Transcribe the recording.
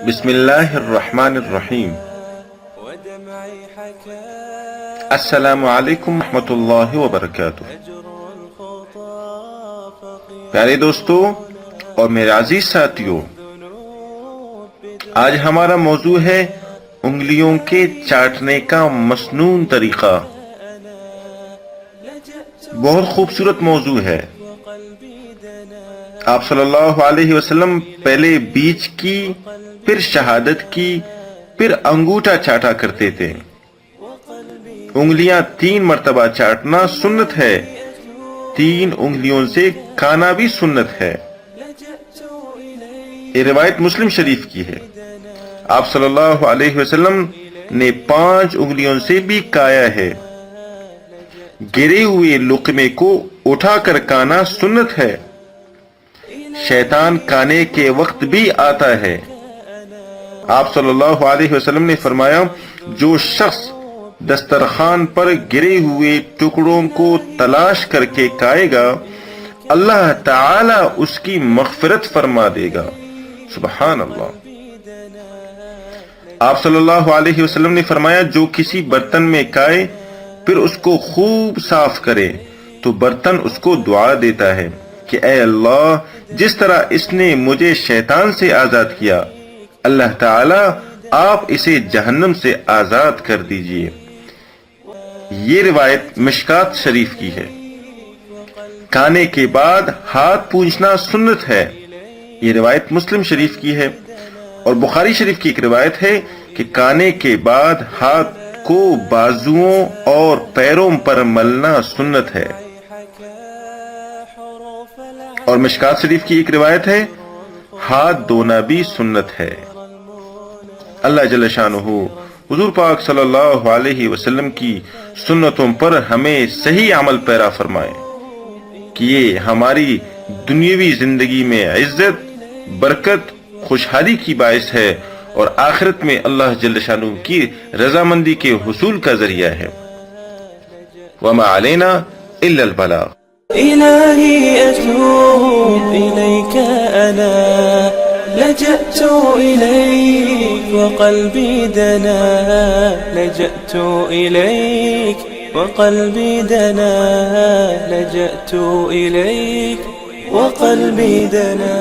بسم اللہ الرحمن الرحیم۔ السلام علیکم ورحمۃ اللہ وبرکاتہ۔ پیارے دوستو اور میرے عزیز ساتھیو، آج ہمارا موضوع ہے انگلیوں کے چاٹنے کا مسنون طریقہ۔ بہت خوبصورت موضوع ہے۔ آپ صلی اللہ علیہ وسلم پہلے بیچ کی، پھر شہادت کی، پھر انگوٹھا چاٹا کرتے تھے۔ انگلیاں 3 مرتبہ چاٹنا سنت ہے، 3 انگلیوں سے کھانا بھی سنت ہے۔ یہ روایت مسلم شریف کی ہے۔ آپ صلی اللہ علیہ وسلم نے 5 انگلیوں سے بھی کھایا ہے۔ گرے ہوئے لقمے کو اٹھا کر کھانا سنت ہے۔ شیطان کھانے کے وقت بھی آتا ہے۔ آپ صلی اللہ علیہ وسلم نے فرمایا، جو شخص دسترخوان پر گرے ہوئے ٹکڑوں کو تلاش کر کے کھائے گا، اللہ تعالی اس کی مغفرت فرما دے گا۔ سبحان اللہ۔ آپ صلی اللہ علیہ وسلم نے فرمایا، جو کسی برتن میں کھائے پھر اس کو خوب صاف کرے تو برتن اس کو دعا دیتا ہے کہ اے اللہ، جس طرح اس نے مجھے شیطان سے آزاد کیا، اللہ تعالی آپ اسے جہنم سے آزاد کر دیجئے۔ یہ روایت مشکات شریف کی ہے۔ کھانے کے بعد ہاتھ پونچھنا سنت ہے۔ یہ روایت مسلم شریف کی ہے۔ اور بخاری شریف کی ایک روایت ہے کہ کھانے کے بعد ہاتھ کو بازوؤں اور پیروں پر ملنا سنت ہے۔ اور مشکات شریف کی ایک روایت ہے، ہاتھ دھونا بھی سنت ہے۔ اللہ جل شانہ حضور پاک صلی اللہ علیہ وسلم کی سنتوں پر ہمیں صحیح عمل پیرا فرمائے کہ یہ ہماری دنیاوی زندگی میں عزت، برکت، خوشحالی کی باعث ہے اور آخرت میں اللہ جل شانہ کی رضامندی کے حصول کا ذریعہ ہے۔ وما علینا الا البلاغ۔ إلهي أتوب إليك أنا لجأت إليك وقلبي دنا، لجأت إليك وقلبي دنا، لجأت إليك وقلبي دنا۔